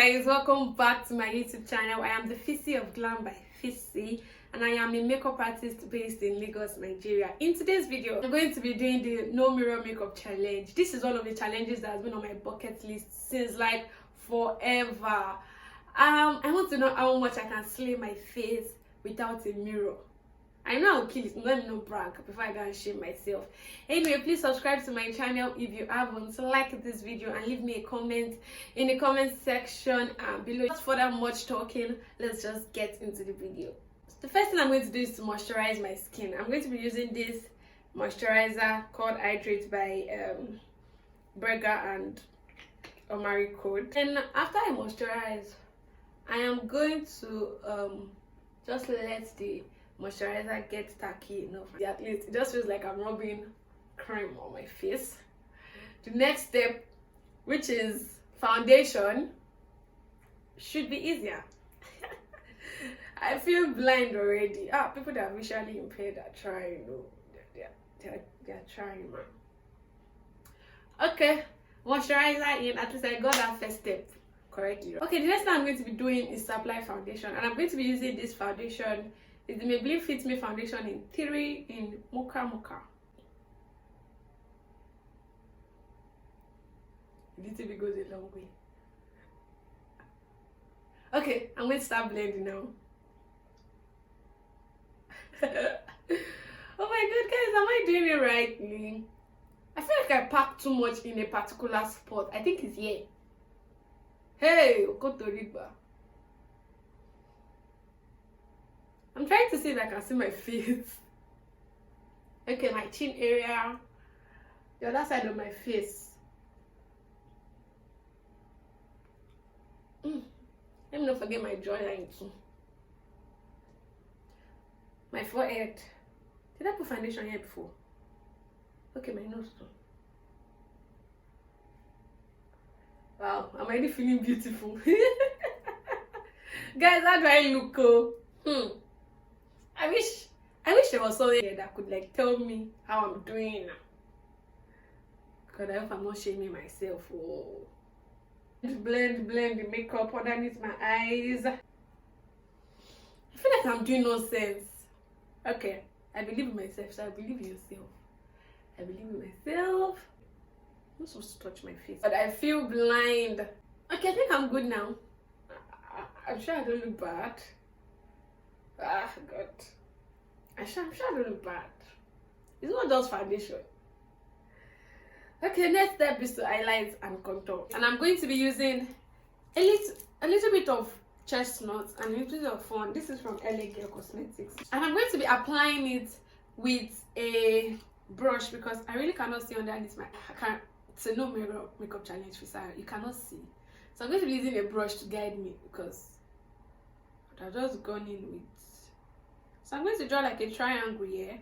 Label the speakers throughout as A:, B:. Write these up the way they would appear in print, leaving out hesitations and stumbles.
A: guys, welcome back to my YouTube channel. I am the Fissy of Glam by Fissy, and I am a makeup artist based in Lagos, Nigeria. In today's video, I'm going to be doing the no mirror makeup challenge. This is one of the challenges that has been on my bucket list since like forever. I want to know how much I can slay my face without a mirror. I know I'll kill it, let me not brag before I go and shame myself. Anyway, please subscribe to my channel if you haven't, like this video and leave me a comment in the comment section below. Without further much talking, let's just get into the video. The first thing I'm going to do is to moisturize my skin. I'm going to be using this moisturizer called Hydrate by Berger and Omari Code. And after I moisturize, I am going to just let the moisturizer gets tacky enough. At least it just feels like I'm rubbing cream on my face. The next step, which is foundation, should be easier. I feel blind already. People that are visually impaired are trying. They're trying, man. Okay, moisturizer in. At least I got that first step correctly. Okay, the next thing I'm going to be doing is to apply foundation, and I'm going to be using this foundation. It's the Maybelline Fit Me foundation in 3 in Mocha Mocha. A little bit goes a long way. Okay, I'm going to start blending now. Oh my god, guys, am I doing it rightly? I feel like I packed too much in a particular spot. I think it's here. Hey, Okotoriba. I'm trying to see if I can see my face. Okay, my chin area, the other side of my face. Let me not forget my jawline too. My forehead. Did I put foundation here before? Okay, my nose too. Wow, I'm already feeling beautiful. Guys, how do I look? I wish there was someone here that could like tell me how I'm doing now. Because I hope I'm not shaming myself. Oh. Blend the makeup underneath my eyes. I feel like I'm doing nonsense. Okay, I believe in myself, so I believe in yourself. I believe in myself. I'm not supposed to touch my face, but I feel blind. Okay, I think I'm good now. I'm sure I don't look bad. God. I'm sure I don't look bad. It's not just foundation. Okay, next step is to highlight and contour. And I'm going to be using a little bit of chestnut and a little bit of fawn. This is from LA Cosmetics. And I'm going to be applying it with a brush because I really cannot see underneath my... It's a no mirror makeup challenge for Sarah. You cannot see. So I'm going to be using a brush to guide me because I've just gone in with... So I'm going to draw like a triangle here,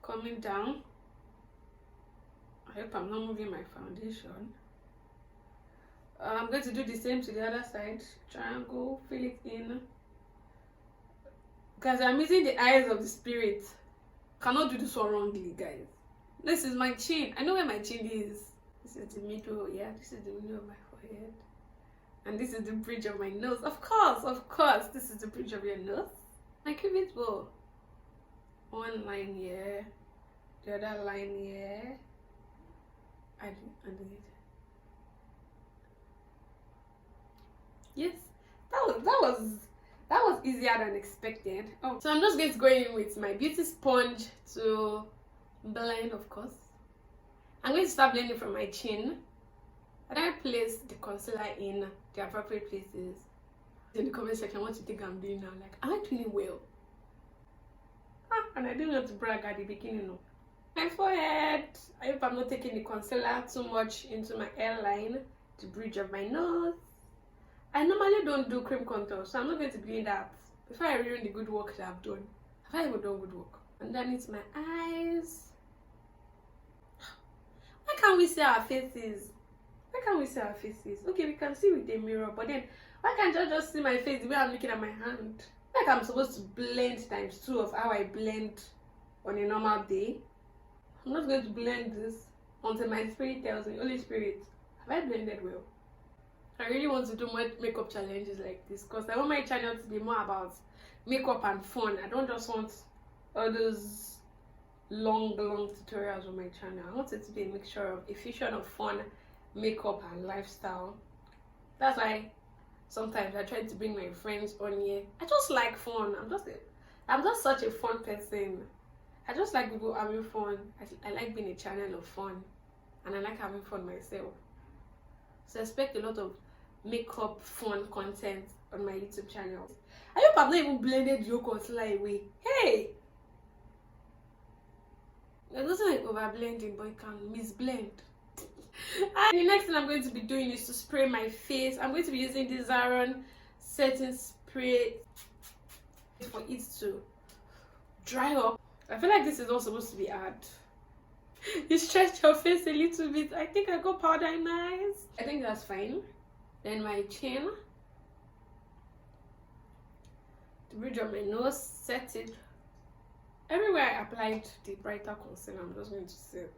A: coming down. I hope I'm not moving my foundation. I'm going to do the same to the other side. Triangle, fill it in. Because I'm using the eyes of the spirit. Cannot do this one wrongly, guys. This is my chin. I know where my chin is. This is the middle, yeah. This is the middle of my forehead. And this is the bridge of my nose. Of course, this is the bridge of your nose. My cupid's bow. One line here, the other line here, and underneath. Yes, that was easier than expected. Oh, so I'm just going to go in with my beauty sponge to blend. Of course, I'm going to start blending from my chin, and I place the concealer in the appropriate places. In the comment section what you think I'm doing now. Like, am I doing it well? And I didn't want to brag at the beginning. No. My forehead. I hope I'm not taking the concealer too much into my hairline, the bridge of my nose. I normally don't do cream contour, so I'm not going to be doing that before I ruin the good work that I've done. Have I even done good work? And then it's my eyes. Why can't we see our faces? Why can't we see our faces? Okay, we can see with the mirror, but then why can't I just see my face the way I'm looking at my hand? Like I'm supposed to blend ×2 of how I blend on a normal day. I'm not going to blend this until my spirit tells me, Holy Spirit, have I blended well? I really want to do more makeup challenges like this because I want my channel to be more about makeup and fun. I don't just want all those long tutorials on my channel. I want it to be a mixture of a fusion of fun, makeup, and lifestyle. That's why sometimes I try to bring my friends on here. I just like fun. I'm just such a fun person. I just like people having fun. I like being a channel of fun, and I like having fun myself. So I expect a lot of makeup fun content on my YouTube channel. I hope I've not even blended your concealer away. Hey! It doesn't like over blending, but it can misblend. And the next thing I'm going to be doing is to spray my face. I'm going to be using the Zaron setting spray for it to dry up. I feel like this is not supposed to be hard. You stretch your face a little bit. I think I got powder in my eyes. I think that's fine. Then my chin, the bridge of my nose, set it. Everywhere I applied the brighter concealer, I'm just going to set.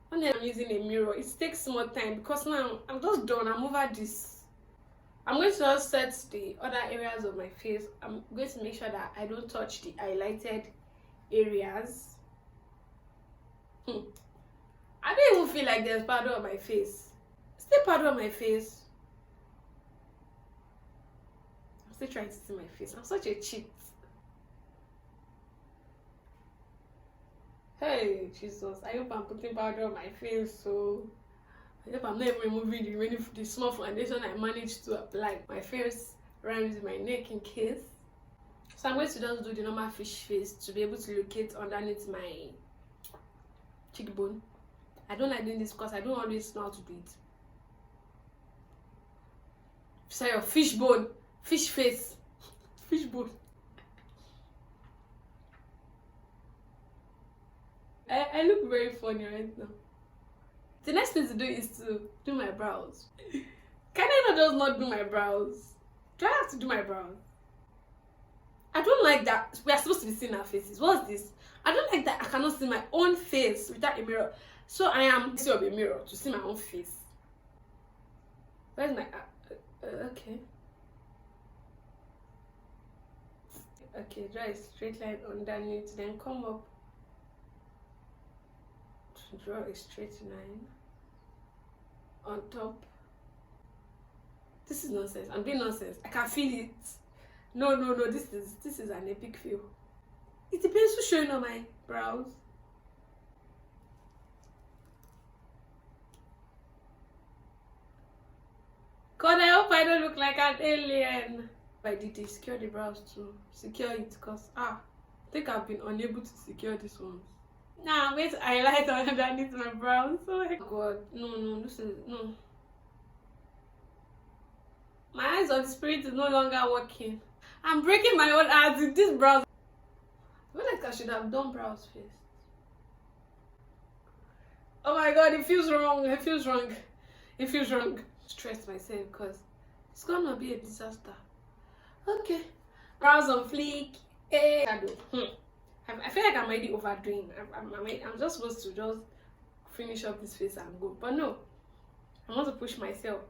A: When I'm using a mirror, it takes more time because now I'm just done. I'm over this. I'm going to just set the other areas of my face. I'm going to make sure that I don't touch the highlighted areas. I don't even feel like there's powder on my face. Still powder on my face. I'm still trying to see my face. I'm such a cheat. Hey Jesus, I hope I'm putting powder on my face, so I hope I'm not even removing the small foundation I managed to apply. My face rhymes with my neck in case. So I'm going to just do the normal fish face to be able to locate underneath my cheekbone. I don't like doing this because I don't always know how to do it. Sorry, fish bone, fish face, fish bone. I look very funny right now. The next thing to do is to do my brows. Can I not just not do my brows? Do I have to do my brows? I don't like that we are supposed to be seeing our faces. What's this? I don't like that I cannot see my own face without a mirror. So I am using a mirror to see my own face. Where's my okay. Okay, draw a straight line underneath, then come up to draw a straight line on top. This is nonsense. I'm doing nonsense. I can feel it. No, this is an epic feel. It's the pencil showing on my brows. God, I hope I don't look like an alien. I did to secure the brows to secure it because I think I've been unable to secure this one. Now I'm going to highlight underneath my brows. Oh my God, no, this is no. My eyes of the spirit is no longer working. I'm breaking my own heart with this brows. I feel like I should have done brows first. Oh my God, it feels wrong. It feels wrong. It feels wrong. Stress myself because it's gonna be a disaster. Okay, brows on fleek. Shadow. I feel like I'm already overdoing. I'm just supposed to just finish up this face and go, but no, I want to push myself.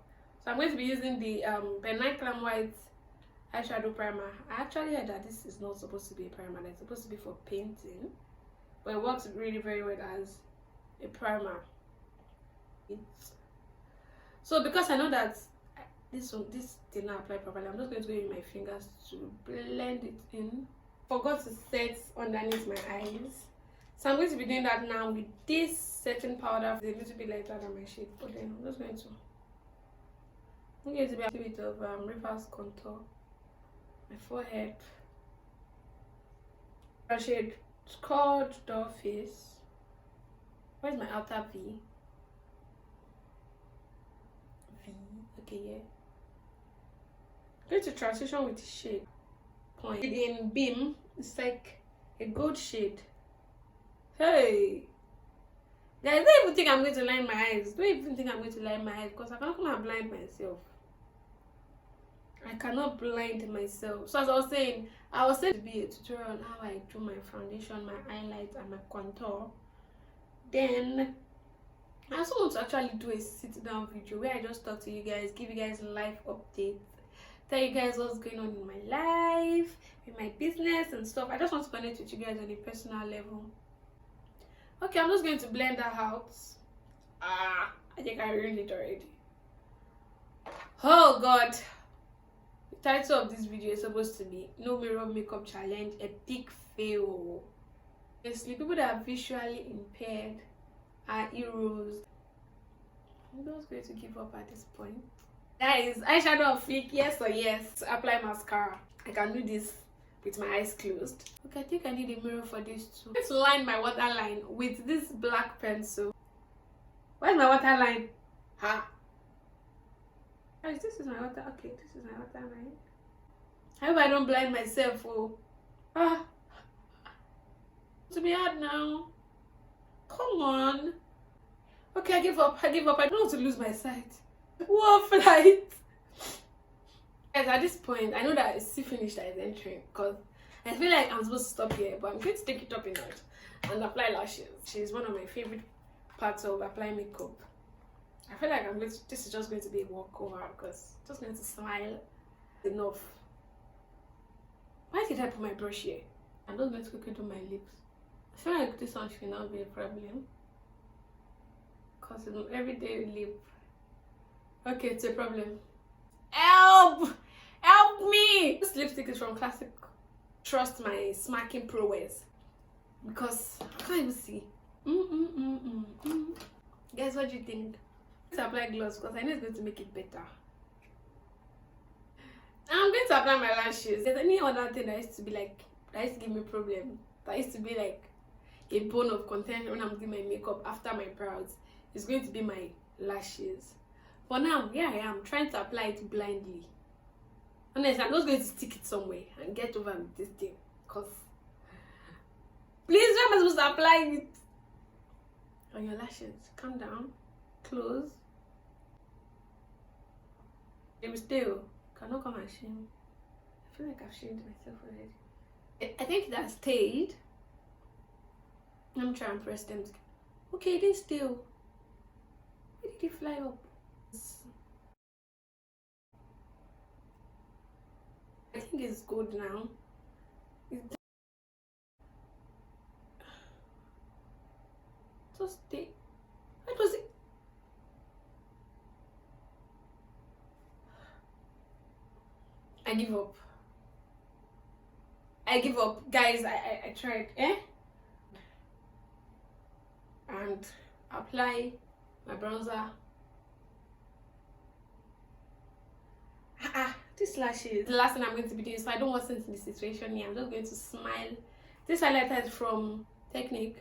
A: So I'm going to be using the Benign Clam White eyeshadow primer. I actually heard that this is not supposed to be a primer. It's supposed to be for painting, but it works really very well as a primer. So because I know that this did not apply properly, I'm just going to go in my fingers to blend it in. Forgot to set underneath my eyes, so I'm going to be doing that now with this setting powder. It's a little bit lighter than my shade, but then I'm just going to be a bit of reverse contour, my forehead. My shade is called Doll Face. Where's my outer V? Okay, yeah. Going to transition with the shade point in Beam. It's like a gold shade. Hey guys, don't even think I'm going to line my eyes. Don't even think I'm going to line my eyes because I can't come and blind myself. I cannot blind myself. So as I was saying to be a tutorial on how I do my foundation, my highlight, and my contour. Then I also want to actually do a sit down video where I just talk to you guys, give you guys life updates, tell you guys what's going on in my life, in my business and stuff. I just want to connect with you guys on a personal level. Okay, I'm just going to blend that out. I think I ruined it already. Oh god. The title of this video is supposed to be No Mirror Makeup Challenge Epic Fail. Basically, people that are visually impaired are heroes. I'm just going to give up at this point. Guys, eyeshadow flick, yes or yes. Apply mascara. I can do this with my eyes closed. Okay, I think I need a mirror for this too. Let's line my waterline with this black pencil. Where's my waterline? Ha! Guys, this is my water. Okay, this is my waterline. I hope I don't blind myself. Oh, to be hard now. Come on. Okay, I give up. I give up. I don't want to lose my sight. What flight? Guys, at this point, I know that it's still finished that is entering because I feel like I'm supposed to stop here, but I'm going to take it up a notch and apply lashes. She's one of my favorite parts of applying makeup. I feel like this is just going to be a walkover because I'm just going to smile enough. Why did I put my brush here? I'm just going to quickly do my lips. I feel like this one should not be a problem because it's an everyday lip. Okay, it's a problem. Help! Help me! This lipstick is from Classic. Trust my smacking prowess because I can't even see. Guys, what do you think? Let's apply gloss because I know it's going to make it better. I'm going to apply my lashes. There's any other thing that used to be like, that used to give me problem, that used to be like a bone of contention when I'm doing my makeup after my brows, it's going to be my lashes. For now, here I am trying to apply it blindly. Honestly, I'm just going to stick it somewhere and get over with this thing. Cause please, where am I supposed to apply it? On your lashes. Calm down. Close. It will stay. Cannot come and shame. I feel like I've shamed myself already. I think that stayed. Let me try and press them. Okay, it didn't stay. Where did it fly up? I think it's good now. Just stay. What was it? I give up. I give up. Guys, I tried. And apply my bronzer. This lashes. The last thing I'm going to be doing, so I don't want to in the situation here. I'm just going to smile. This highlighter is from Technique.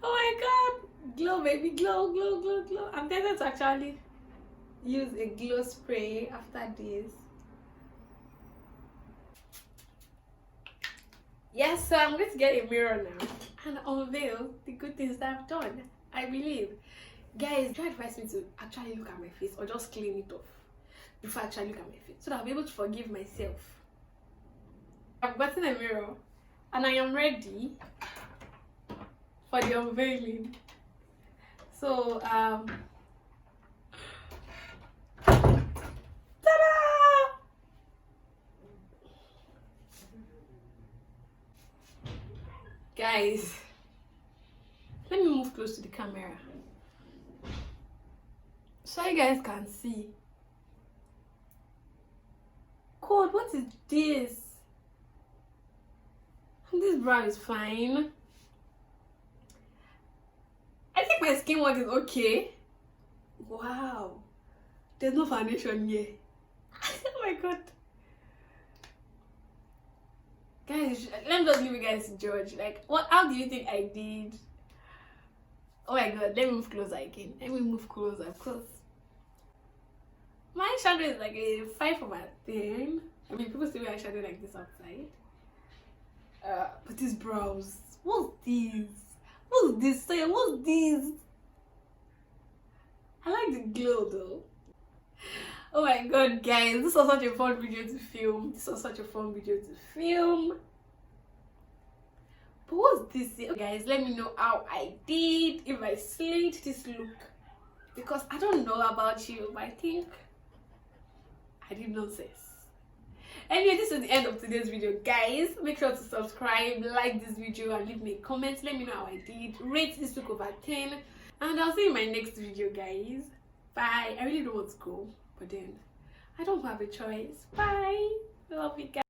A: Oh my god! Glow, baby, glow, glow, glow, glow. I'm tempted to actually use a glow spray after this. Yes, so I'm going to get a mirror now and unveil the good things that I've done. I believe. Guys, do advise me to actually look at my face or just clean it off before I actually look at my face so that I'll be able to forgive myself. I've gotten a mirror and I am ready for the unveiling. So, guys, let me move close to the camera so you guys can see. God, what is this? This brown is fine. I think my skin work is okay. Wow, there's no foundation here. Oh my god. Guys, let me just leave you guys to judge. Like, what? How do you think I did? Oh my god, let me move closer again. Let me move closer, cause my eyeshadow is like a 5 over 10. I mean, people see my eyeshadow like this outside. But these brows, what's this? What's this? Say, what's this? I like the glow though. Oh my god, guys, this was such a fun video to film. But what's this here? Guys, let me know how I did, if I slayed this look, because I don't know about you, but I think I did nonsense. Anyway, this is the end of today's video, guys. Make sure to subscribe, like this video, and leave me a comment. Let me know how I did. Rate this look over 10, and I'll see you in my next video, guys. Bye. I really don't want to go, but then I don't have a choice. Bye. Love you, guys.